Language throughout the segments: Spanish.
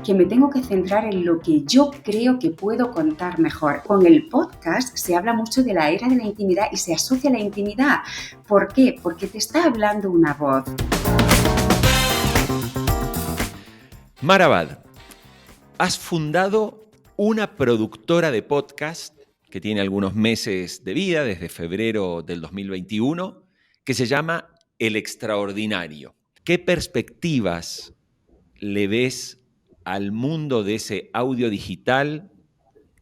que me tengo que centrar en lo que yo creo que puedo contar mejor. Con el podcast se habla mucho de la era de la intimidad y se asocia a la intimidad. ¿Por qué? Porque te está hablando una voz. Mar Abad, has fundado una productora de podcast que tiene algunos meses de vida, desde febrero del 2021, que se llama El Extraordinario. ¿Qué perspectivas le ves al mundo de ese audio digital,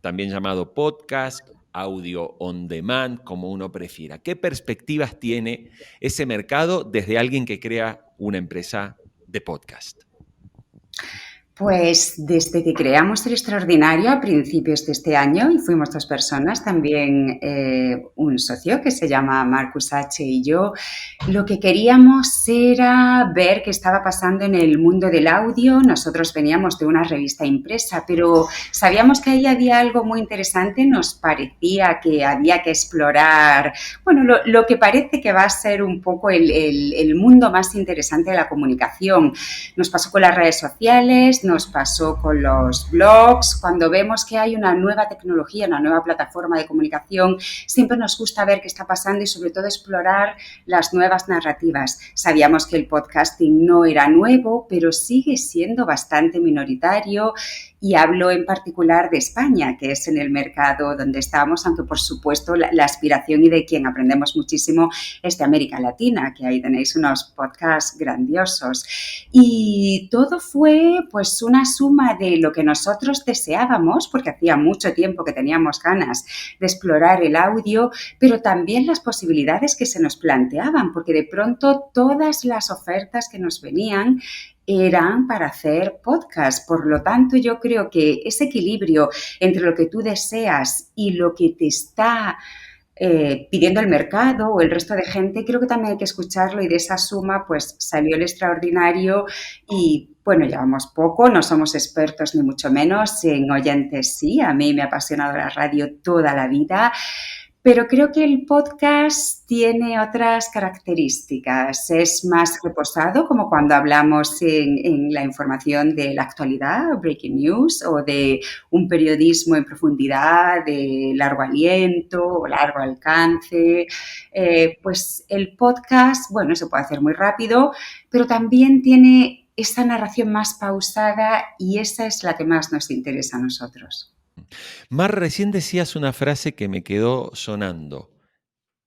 también llamado podcast, audio on demand, como uno prefiera? ¿Qué perspectivas tiene ese mercado desde alguien que crea una empresa de podcast? Pues desde que creamos El Extraordinario a principios de este año, y fuimos 2 personas, también un socio que se llama Marcus H. y yo, lo que queríamos era ver qué estaba pasando en el mundo del audio. Nosotros veníamos de una revista impresa, pero sabíamos que ahí había algo muy interesante. Nos parecía que había que explorar, bueno, lo que parece que va a ser un poco el mundo más interesante de la comunicación. Nos pasó con las redes sociales, nos pasó con los blogs. Cuando vemos que hay una nueva tecnología, una nueva plataforma de comunicación, siempre nos gusta ver qué está pasando y sobre todo explorar las nuevas narrativas. Sabíamos que el podcasting no era nuevo, pero sigue siendo bastante minoritario, y hablo en particular de España, que es en el mercado donde estamos, aunque por supuesto la aspiración y de quien aprendemos muchísimo es de América Latina, que ahí tenéis unos podcasts grandiosos. Y todo fue pues una suma de lo que nosotros deseábamos, porque hacía mucho tiempo que teníamos ganas de explorar el audio, pero también las posibilidades que se nos planteaban, porque de pronto todas las ofertas que nos venían eran para hacer podcast. Por lo tanto, yo creo que ese equilibrio entre lo que tú deseas y lo que te está pidiendo el mercado o el resto de gente, creo que también hay que escucharlo, y de esa suma pues salió El Extraordinario. Y bueno, llevamos poco, no somos expertos ni mucho menos en oyentes. Sí, a mí me ha apasionado la radio toda la vida, pero creo que el podcast tiene otras características. Es más reposado, como cuando hablamos en la información de la actualidad, breaking news, o de un periodismo en profundidad, de largo aliento o largo alcance. Pues el podcast, bueno, se puede hacer muy rápido, pero también tiene esa narración más pausada, y esa es la que más nos interesa a nosotros. Mar, recién decías una frase que me quedó sonando.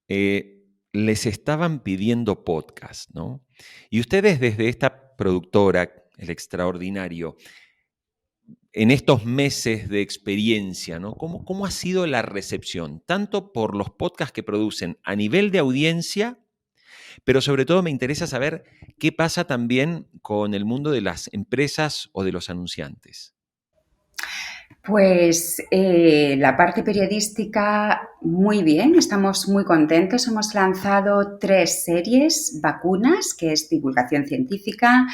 Les estaban pidiendo podcast, ¿no? Y ustedes desde esta productora, El Extraordinario, en estos meses de experiencia, ¿no? ¿Cómo ha sido la recepción? Tanto por los podcasts que producen a nivel de audiencia, pero sobre todo me interesa saber qué pasa también con el mundo de las empresas o de los anunciantes. Pues la parte periodística, muy bien, estamos muy contentos. Hemos lanzado 3 series: Vacunas, que es divulgación científica;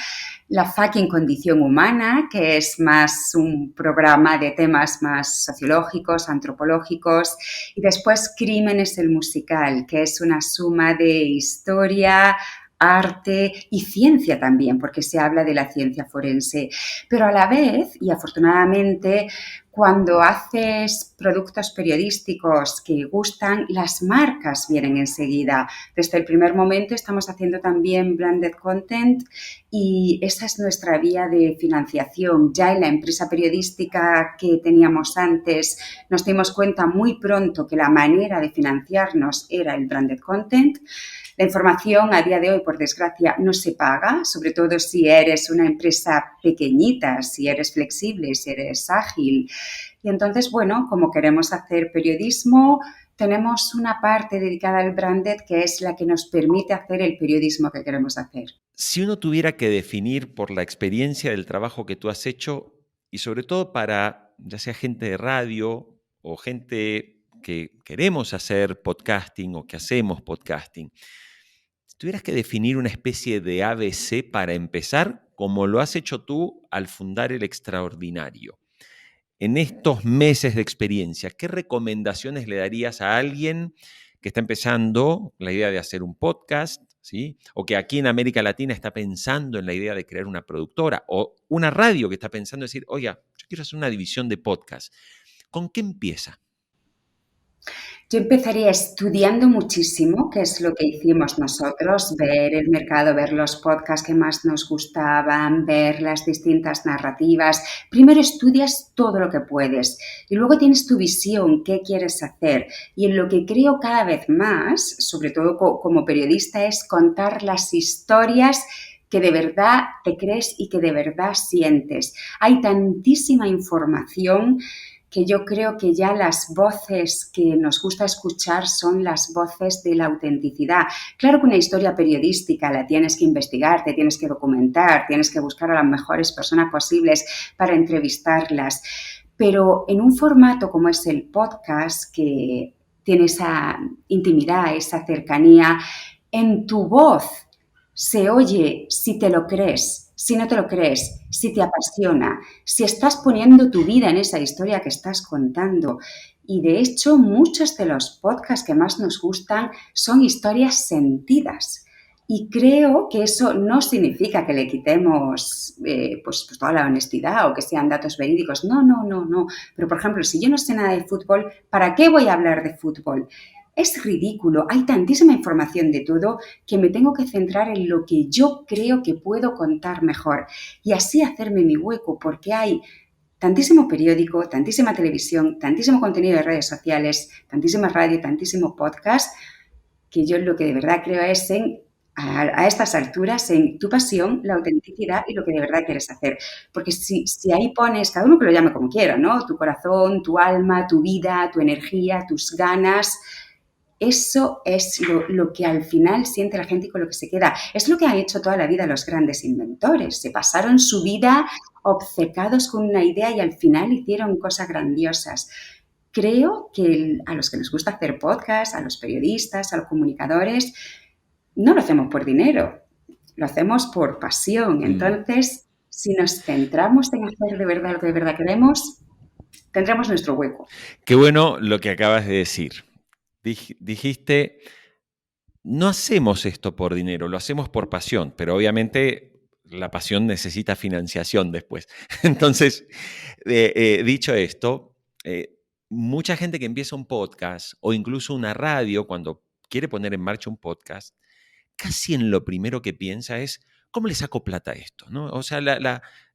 La fucking condición humana, que es más un programa de temas más sociológicos, antropológicos; y después Crímenes, el musical, que es una suma de historia, arte y ciencia también, porque se habla de la ciencia forense. Pero a la vez, y afortunadamente, cuando haces productos periodísticos que gustan, las marcas vienen enseguida. Desde el primer momento estamos haciendo también branded content, y esa es nuestra vía de financiación. Ya en la empresa periodística que teníamos antes nos dimos cuenta muy pronto que la manera de financiarnos era el branded content. La información a día de hoy, por desgracia, no se paga, sobre todo si eres una empresa pequeñita, si eres flexible, si eres ágil. Y entonces, bueno, como queremos hacer periodismo, tenemos una parte dedicada al branded que es la que nos permite hacer el periodismo que queremos hacer. Si uno tuviera que definir por la experiencia del trabajo que tú has hecho, y sobre todo para ya sea gente de radio o gente que queremos hacer podcasting o que hacemos podcasting, si tuvieras que definir una especie de ABC para empezar, como lo has hecho tú al fundar El Extraordinario, en estos meses de experiencia, ¿qué recomendaciones le darías a alguien que está empezando la idea de hacer un podcast ¿sí? O que aquí en América Latina está pensando en la idea de crear una productora, o una radio que está pensando en decir, oiga, yo quiero hacer una división de podcast. ¿Con qué empieza? Yo empezaría estudiando muchísimo, que es lo que hicimos nosotros, ver el mercado, ver los podcasts que más nos gustaban, ver las distintas narrativas. Primero estudias todo lo que puedes y luego tienes tu visión, qué quieres hacer. Y en lo que creo cada vez más, sobre todo como periodista, es contar las historias que de verdad te crees y que de verdad sientes. Hay tantísima información que yo creo que ya las voces que nos gusta escuchar son las voces de la autenticidad. Claro que una historia periodística la tienes que investigar, te tienes que documentar, tienes que buscar a las mejores personas posibles para entrevistarlas, pero en un formato como es el podcast, que tiene esa intimidad, esa cercanía, en tu voz se oye si te lo crees, si no te lo crees, si te apasiona, si estás poniendo tu vida en esa historia que estás contando. Y de hecho, muchos de los podcasts que más nos gustan son historias sentidas. Y creo que eso no significa que le quitemos pues toda la honestidad o que sean datos verídicos. No, no, no, no. Pero, por ejemplo, si yo no sé nada de fútbol, ¿para qué voy a hablar de fútbol? Es ridículo. Hay tantísima información de todo que me tengo que centrar en lo que yo creo que puedo contar mejor y así hacerme mi hueco, porque hay tantísimo periódico, tantísima televisión, tantísimo contenido de redes sociales, tantísima radio, tantísimo podcast, que yo lo que de verdad creo es a estas alturas, en tu pasión, la autenticidad y lo que de verdad quieres hacer. Porque si ahí pones, cada uno que lo llame como quiera, ¿no? Tu corazón, tu alma, tu vida, tu energía, tus ganas, eso es lo que al final siente la gente y con lo que se queda. Es lo que han hecho toda la vida los grandes inventores. Se pasaron su vida obcecados con una idea y al final hicieron cosas grandiosas. Creo que a los que nos gusta hacer podcast, a los periodistas, a los comunicadores, no lo hacemos por dinero, lo hacemos por pasión. Entonces, si nos centramos en hacer de verdad lo que de verdad queremos, tendremos nuestro hueco. Qué bueno lo que acabas de decir. Dijiste, no hacemos esto por dinero, lo hacemos por pasión, pero obviamente la pasión necesita financiación después. Entonces, dicho esto, mucha gente que empieza un podcast o incluso una radio, cuando quiere poner en marcha un podcast, casi en lo primero que piensa es, ¿cómo le saco plata a esto? ¿No? O sea,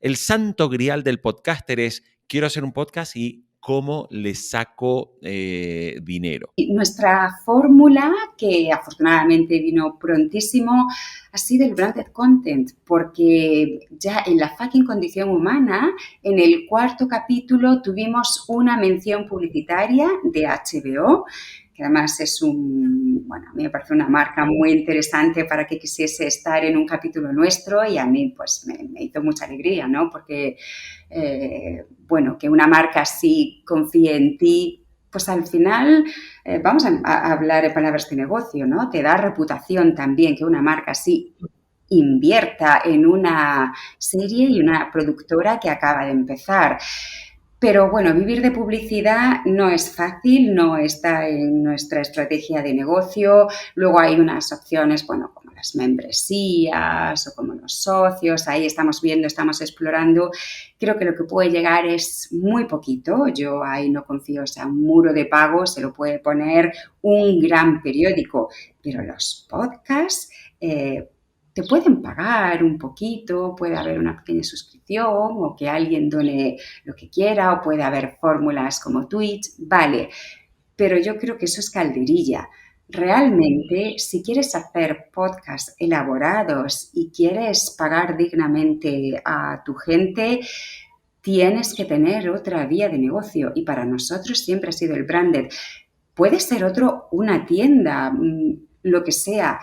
el santo grial del podcaster es, quiero hacer un podcast y cómo le saco dinero. Nuestra fórmula, que afortunadamente vino prontísimo, ha sido el branded content, porque ya en La fucking condición humana, en el 4º capítulo, tuvimos una mención publicitaria de HBO, que además es a mí me parece una marca muy interesante para que quisiese estar en un capítulo nuestro y a mí pues me hizo mucha alegría, ¿no? Porque, que una marca así confíe en ti, pues al final vamos a hablar de palabras de negocio, ¿no? Te da reputación también que una marca así invierta en una serie y una productora que acaba de empezar. Pero bueno, vivir de publicidad no es fácil, no está en nuestra estrategia de negocio. Luego hay unas opciones, como las membresías o como los socios. Ahí estamos viendo, estamos explorando. Creo que lo que puede llegar es muy poquito. Yo ahí no confío, o sea, un muro de pago se lo puede poner un gran periódico. Pero los podcasts te pueden pagar un poquito, puede haber una pequeña suscripción o que alguien done lo que quiera o puede haber fórmulas como Twitch, vale, pero yo creo que eso es calderilla. Realmente, si quieres hacer podcasts elaborados y quieres pagar dignamente a tu gente, tienes que tener otra vía de negocio y para nosotros siempre ha sido el branded. Puede ser una tienda, lo que sea,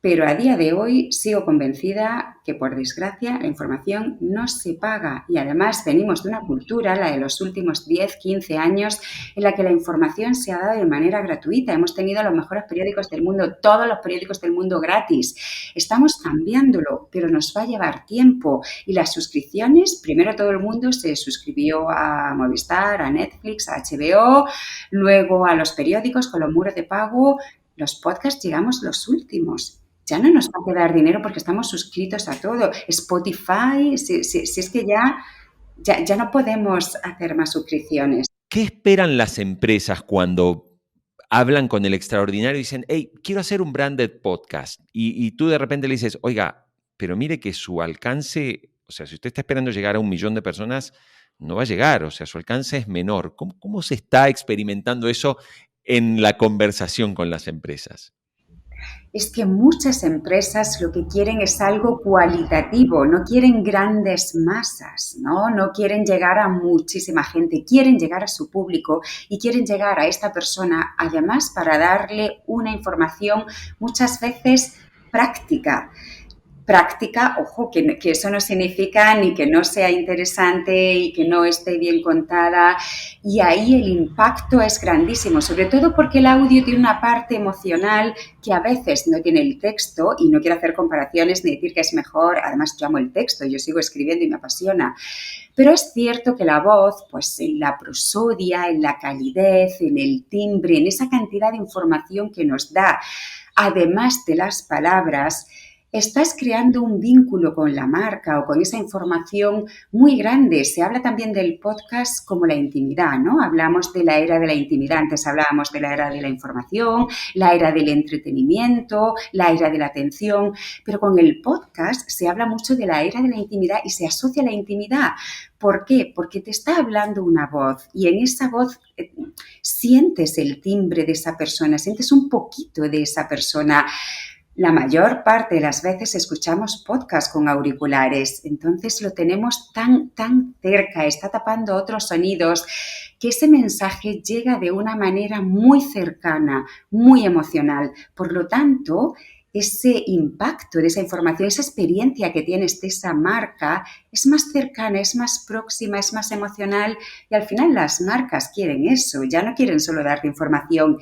pero a día de hoy sigo convencida que, por desgracia, la información no se paga y además venimos de una cultura, la de los últimos 10, 15 años, en la que la información se ha dado de manera gratuita. Hemos tenido los mejores periódicos del mundo, todos los periódicos del mundo gratis. Estamos cambiándolo, pero nos va a llevar tiempo. Y las suscripciones, primero todo el mundo se suscribió a Movistar, a Netflix, a HBO, luego a los periódicos con los muros de pago. Los podcasts llegamos los últimos. ya no nos va a quedar dinero porque estamos suscritos a todo. Spotify, si es que ya no podemos hacer más suscripciones. ¿Qué esperan las empresas cuando hablan con el extraordinario y dicen, hey, quiero hacer un branded podcast? Y tú de repente le dices, oiga, pero mire que su alcance, o sea, si usted está esperando llegar a 1 millón de personas, no va a llegar, o sea, su alcance es menor. ¿Cómo se está experimentando eso en la conversación con las empresas? Es que muchas empresas lo que quieren es algo cualitativo, no quieren grandes masas, ¿no? No quieren llegar a muchísima gente, quieren llegar a su público y quieren llegar a esta persona, además, para darle una información muchas veces práctica. Práctica, ojo, que eso no significa ni que no sea interesante y que no esté bien contada. Y ahí el impacto es grandísimo, sobre todo porque el audio tiene una parte emocional que a veces no tiene el texto, y no quiero hacer comparaciones ni decir que es mejor, además yo amo el texto, yo sigo escribiendo y me apasiona. Pero es cierto que la voz, pues en la prosodia, en la calidez, en el timbre, en esa cantidad de información que nos da, además de las palabras, estás creando un vínculo con la marca o con esa información muy grande. Se habla también del podcast como la intimidad, ¿no? Hablamos de la era de la intimidad, antes hablábamos de la era de la información, la era del entretenimiento, la era de la atención, pero con el podcast se habla mucho de la era de la intimidad y se asocia la intimidad. ¿Por qué? Porque te está hablando una voz y en esa voz sientes el timbre de esa persona, sientes un poquito de esa persona. La mayor parte de las veces escuchamos podcast con auriculares, entonces lo tenemos tan cerca, está tapando otros sonidos, que ese mensaje llega de una manera muy cercana, muy emocional. Por lo tanto, ese impacto de esa información, esa experiencia que tienes de esa marca es más cercana, es más próxima, es más emocional, y al final las marcas quieren eso, ya no quieren solo darte información.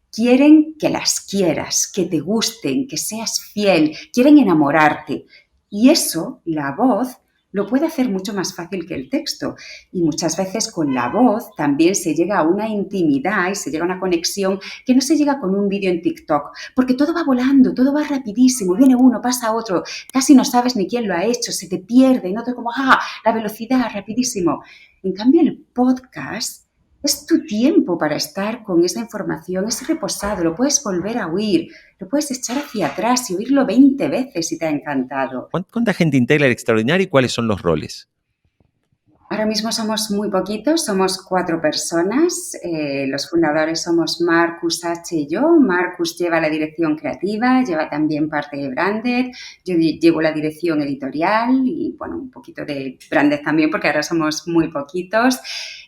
Quieren que las quieras, que te gusten, que seas fiel, quieren enamorarte. Y eso, la voz, lo puede hacer mucho más fácil que el texto. Y muchas veces con la voz también se llega a una intimidad y se llega a una conexión que no se llega con un vídeo en TikTok, porque todo va volando, todo va rapidísimo, viene uno, pasa otro, casi no sabes ni quién lo ha hecho, se te pierde, no te como, la velocidad, rapidísimo. En cambio, el podcast es tu tiempo para estar con esa información, es reposado, lo puedes volver a oír, lo puedes echar hacia atrás y oírlo 20 veces si te ha encantado. ¿Cuánta gente integra el extraordinario y cuáles son los roles? Ahora mismo somos muy poquitos, somos 4 personas. Los fundadores somos Marcus H. y yo. Marcus lleva la dirección creativa, lleva también parte de branded. Yo llevo la dirección editorial y, bueno, un poquito de branded también porque ahora somos muy poquitos.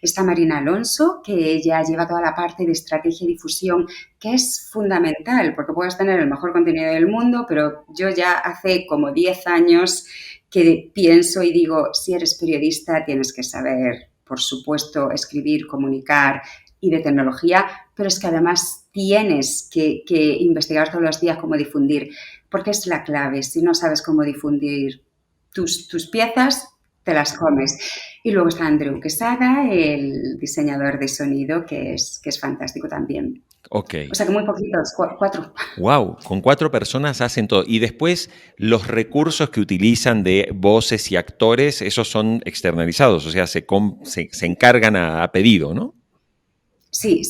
Está Marina Alonso, que ella lleva toda la parte de estrategia y difusión, que es fundamental porque puedes tener el mejor contenido del mundo, pero yo ya hace como 10 años que pienso y digo, si eres periodista tienes que saber, por supuesto, escribir, comunicar y de tecnología, pero es que además tienes que investigar todos los días cómo difundir, porque es la clave. Si no sabes cómo difundir tus piezas, te las comes. Y luego está Andreu Quesada, el diseñador de sonido, que es fantástico también. Ok. O sea que muy poquitos, 4. Wow, con 4 personas hacen todo. Y después los recursos que utilizan de voces y actores, esos son externalizados, o sea, se encargan a pedido, ¿no? Sí,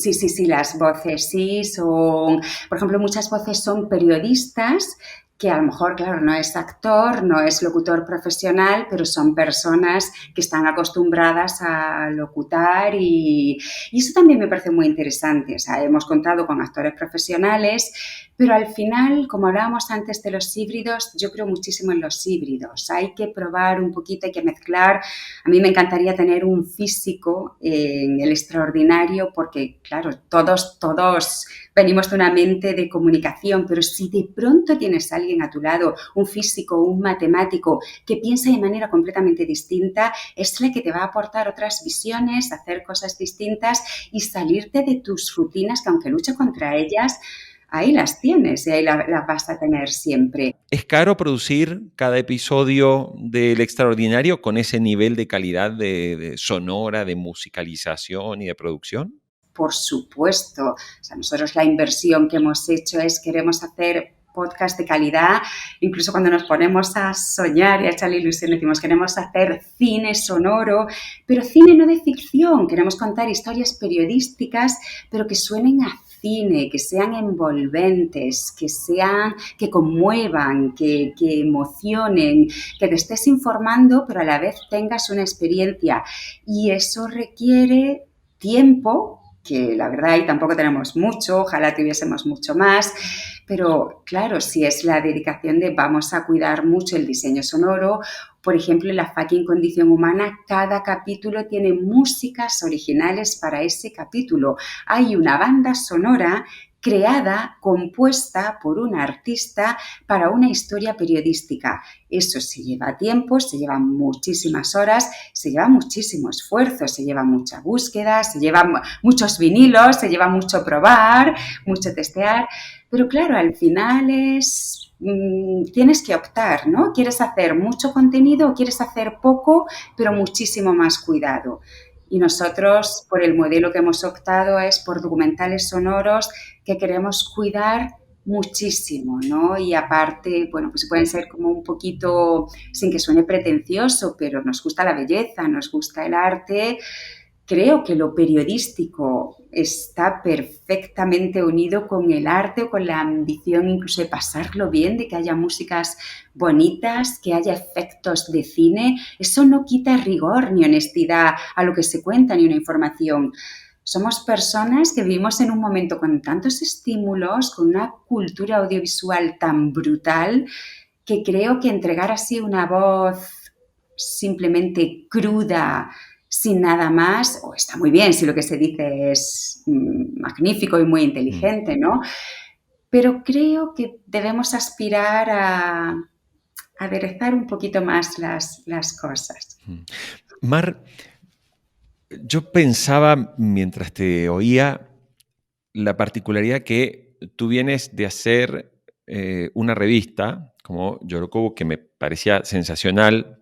las voces sí son, por ejemplo, muchas voces son periodistas que a lo mejor, claro, no es actor, no es locutor profesional, pero son personas que están acostumbradas a locutar y eso también me parece muy interesante. O sea, hemos contado con actores profesionales, pero al final, como hablábamos antes de los híbridos, yo creo muchísimo en los híbridos. Hay que probar un poquito, hay que mezclar. A mí me encantaría tener un físico en el extraordinario porque, claro, todos venimos de una mente de comunicación, pero si de pronto tienes a alguien a tu lado, un físico, un matemático, que piensa de manera completamente distinta, es la que te va a aportar otras visiones, hacer cosas distintas y salirte de tus rutinas, que aunque luche contra ellas, ahí las tienes y ahí las vas a tener siempre. ¿Es caro producir cada episodio del Extraordinario con ese nivel de calidad de sonora, de musicalización y de producción? Por supuesto. O sea, nosotros la inversión que hemos hecho es queremos hacer podcast de calidad. Incluso cuando nos ponemos a soñar y a echarle ilusión, decimos, queremos hacer cine sonoro, pero cine no de ficción. Queremos contar historias periodísticas, pero que suenen a cine, que sean envolventes, que conmuevan, que emocionen, que te estés informando, pero a la vez tengas una experiencia. Y eso requiere tiempo, que la verdad ahí tampoco tenemos mucho, ojalá tuviésemos mucho más, pero claro, si es la dedicación de vamos a cuidar mucho el diseño sonoro. Por ejemplo, en La fucking condición humana, cada capítulo tiene músicas originales para ese capítulo. Hay una banda sonora creada, compuesta por un artista para una historia periodística. Eso se lleva tiempo, se llevan muchísimas horas, se lleva muchísimo esfuerzo, se lleva mucha búsqueda, se llevan muchos vinilos, se lleva mucho probar, mucho testear, pero claro, al final tienes que optar, ¿no? ¿Quieres hacer mucho contenido o quieres hacer poco, pero muchísimo más cuidado? Y nosotros, por el modelo que hemos optado, es por documentales sonoros que queremos cuidar muchísimo, ¿no? Y aparte, bueno, pues pueden ser como un poquito, sin que suene pretencioso, pero nos gusta la belleza, nos gusta el arte. Creo que lo periodístico está perfectamente unido con el arte o con la ambición incluso de pasarlo bien, de que haya músicas bonitas, que haya efectos de cine. Eso no quita rigor ni honestidad a lo que se cuenta ni una información. Somos personas que vivimos en un momento con tantos estímulos, con una cultura audiovisual tan brutal, que creo que entregar así una voz simplemente cruda, sin nada más, o está muy bien si lo que se dice es magnífico y muy inteligente, ¿no? Pero creo que debemos aspirar a aderezar un poquito más las cosas. Mar, yo pensaba mientras te oía la particularidad que tú vienes de hacer una revista como Yorokubo que me parecía sensacional.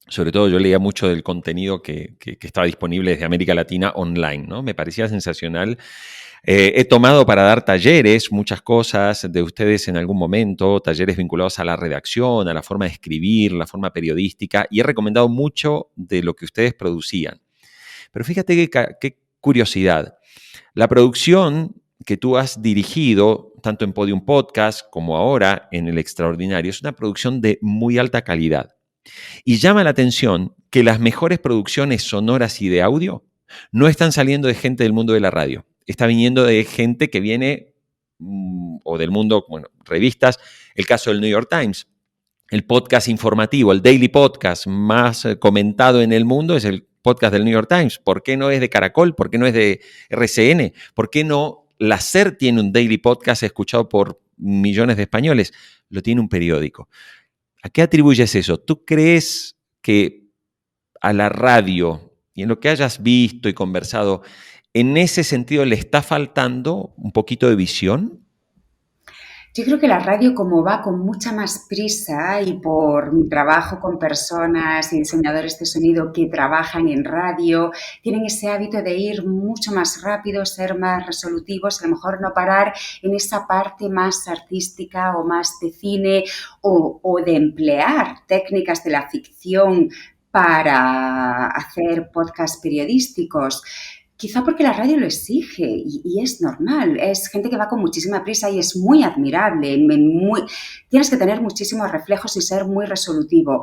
Sobre todo yo leía mucho del contenido que estaba disponible desde América Latina online, ¿no? Me parecía sensacional. He tomado para dar talleres, muchas cosas de ustedes en algún momento, talleres vinculados a la redacción, a la forma de escribir, la forma periodística, y he recomendado mucho de lo que ustedes producían. Pero fíjate qué curiosidad. La producción que tú has dirigido, tanto en Podium Podcast como ahora en El Extraordinario, es una producción de muy alta calidad. Y llama la atención que las mejores producciones sonoras y de audio no están saliendo de gente del mundo de la radio. Está viniendo de gente que viene, o del mundo, bueno, revistas, el caso del New York Times. El podcast informativo, el daily podcast más comentado en el mundo es el podcast del New York Times. ¿Por qué no es de Caracol? ¿Por qué no es de RCN? ¿Por qué no la SER tiene un daily podcast escuchado por millones de españoles? Lo tiene un periódico. ¿A qué atribuyes eso? ¿Tú crees que a la radio, y en lo que hayas visto y conversado, en ese sentido le está faltando un poquito de visión? Yo creo que la radio, como va con mucha más prisa y por mi trabajo con personas y diseñadores de sonido que trabajan en radio, tienen ese hábito de ir mucho más rápido, ser más resolutivos, a lo mejor no parar en esa parte más artística o más de cine o de emplear técnicas de la ficción para hacer podcasts periodísticos. Quizá porque la radio lo exige y es normal. Es gente que va con muchísima prisa y es muy admirable. Tienes que tener muchísimos reflejos y ser muy resolutivo.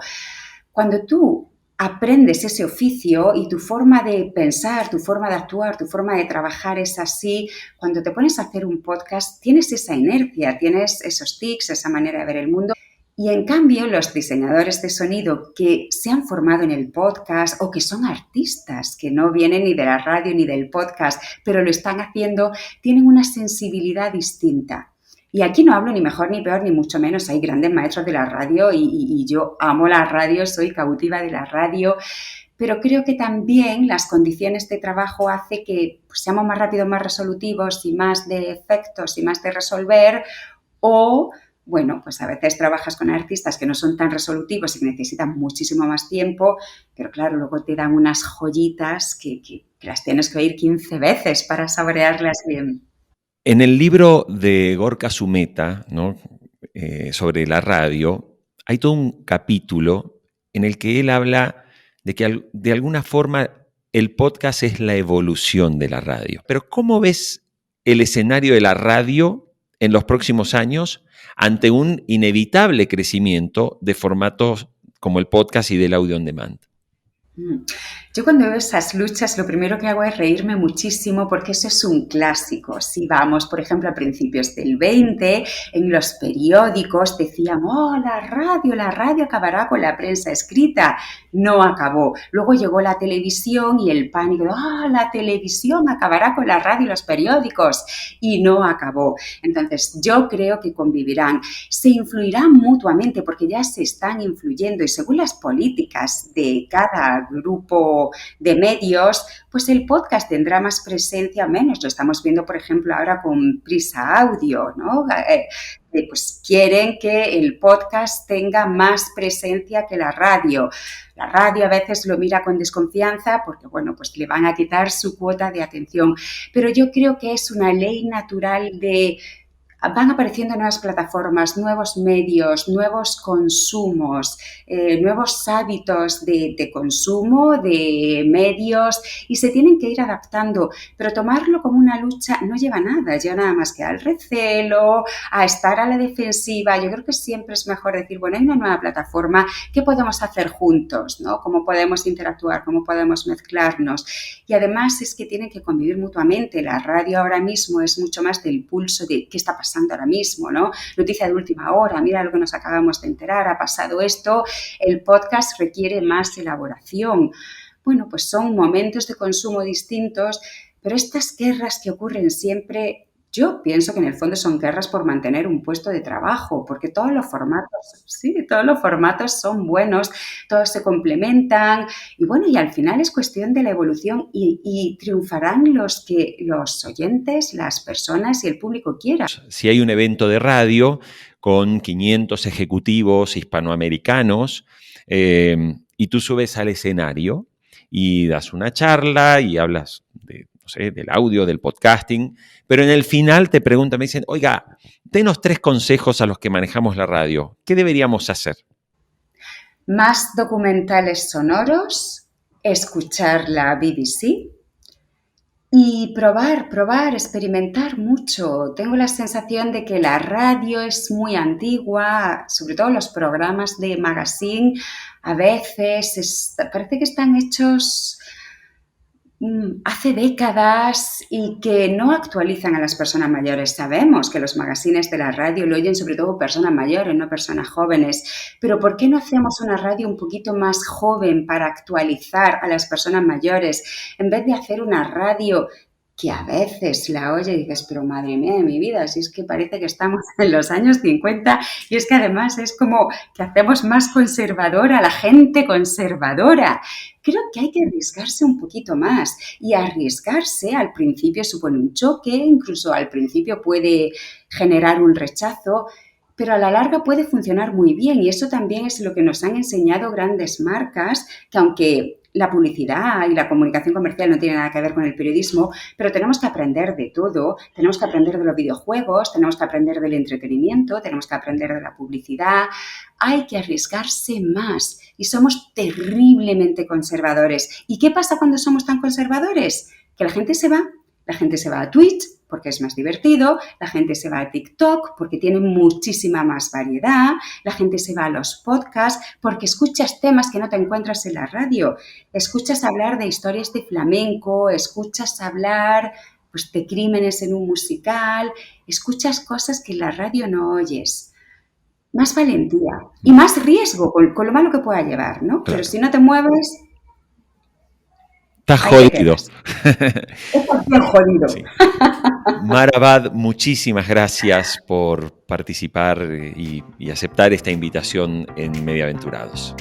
Cuando tú aprendes ese oficio y tu forma de pensar, tu forma de actuar, tu forma de trabajar es así, cuando te pones a hacer un podcast tienes esa inercia, tienes esos tics, esa manera de ver el mundo. Y en cambio, los diseñadores de sonido que se han formado en el podcast o que son artistas, que no vienen ni de la radio ni del podcast, pero lo están haciendo, tienen una sensibilidad distinta. Y aquí no hablo ni mejor ni peor, ni mucho menos. Hay grandes maestros de la radio y yo amo la radio, soy cautiva de la radio, pero creo que también las condiciones de trabajo hace que pues, seamos más rápidos, más resolutivos y más de efectos y más de resolver o... Bueno, pues a veces trabajas con artistas que no son tan resolutivos y que necesitan muchísimo más tiempo, pero claro, luego te dan unas joyitas que las tienes que oír 15 veces para saborearlas bien. En el libro de Gorka Sumeta, ¿no? sobre la radio, hay todo un capítulo en el que él habla de que de alguna forma el podcast es la evolución de la radio. Pero ¿cómo ves el escenario de la radio en los próximos años ante un inevitable crecimiento de formatos como el podcast y del audio on demand? Yo cuando veo esas luchas lo primero que hago es reírme muchísimo porque eso es un clásico. Si vamos, por ejemplo, a principios del 20, en los periódicos decían, la radio acabará con la prensa escrita. No acabó. Luego llegó la televisión y el pánico, la televisión acabará con la radio y los periódicos. Y no acabó. Entonces, yo creo que convivirán. Se influirán mutuamente porque ya se están influyendo y según las políticas de cada grupo de medios, pues el podcast tendrá más presencia o menos. Lo estamos viendo, por ejemplo, ahora con Prisa Audio, ¿no? Pues quieren que el podcast tenga más presencia que la radio. La radio a veces lo mira con desconfianza porque, pues le van a quitar su cuota de atención. Pero yo creo que es una ley natural van apareciendo nuevas plataformas, nuevos medios, nuevos consumos, nuevos hábitos de consumo, de medios y se tienen que ir adaptando, pero tomarlo como una lucha no lleva nada más que al recelo, a estar a la defensiva. Yo creo que siempre es mejor decir, hay una nueva plataforma, ¿qué podemos hacer juntos? ¿No? ¿Cómo podemos interactuar? ¿Cómo podemos mezclarnos? Y además es que tienen que convivir mutuamente. La radio ahora mismo es mucho más del pulso de qué está pasando ahora mismo, ¿no? Noticia de última hora, mira lo que nos acabamos de enterar, ha pasado esto. El podcast requiere más elaboración. Pues son momentos de consumo distintos, pero estas guerras que ocurren siempre, yo pienso que en el fondo son guerras por mantener un puesto de trabajo, porque todos los formatos son buenos, todos se complementan y al final es cuestión de la evolución y triunfarán los que los oyentes, las personas y el público quieran. Si hay un evento de radio con 500 ejecutivos hispanoamericanos y tú subes al escenario y das una charla y hablas del audio, del podcasting, pero en el final te preguntan, me dicen, oiga, denos 3 consejos a los que manejamos la radio. ¿Qué deberíamos hacer? Más documentales sonoros, escuchar la BBC y probar, experimentar mucho. Tengo la sensación de que la radio es muy antigua, sobre todo los programas de magazine, a veces parece que están hechos hace décadas y que no actualizan a las personas mayores. Sabemos que los magazines de la radio lo oyen sobre todo personas mayores, no personas jóvenes. Pero ¿por qué no hacemos una radio un poquito más joven para actualizar a las personas mayores? En vez de hacer una radio que a veces la oye y dices, pero madre mía de mi vida, si es que parece que estamos en los años 50 y es que además es como que hacemos más conservadora a la gente conservadora. Creo que hay que arriesgarse un poquito más y arriesgarse al principio supone un choque, incluso al principio puede generar un rechazo, pero a la larga puede funcionar muy bien y eso también es lo que nos han enseñado grandes marcas que aunque la publicidad y la comunicación comercial no tiene nada que ver con el periodismo, pero tenemos que aprender de todo. Tenemos que aprender de los videojuegos, tenemos que aprender del entretenimiento, tenemos que aprender de la publicidad. Hay que arriesgarse más y somos terriblemente conservadores. ¿Y qué pasa cuando somos tan conservadores? Que la gente se va a Twitch porque es más divertido, la gente se va a TikTok porque tiene muchísima más variedad, la gente se va a los podcasts porque escuchas temas que no te encuentras en la radio, escuchas hablar de historias de flamenco, escuchas hablar de crímenes en un musical, escuchas cosas que en la radio no oyes. Más valentía y más riesgo con lo malo que pueda llevar, ¿no? Claro. Pero si no te mueves... Estás jodido. Estás bien jodido. Sí. Mara Abad, muchísimas gracias por participar y aceptar esta invitación en Mediaventurados.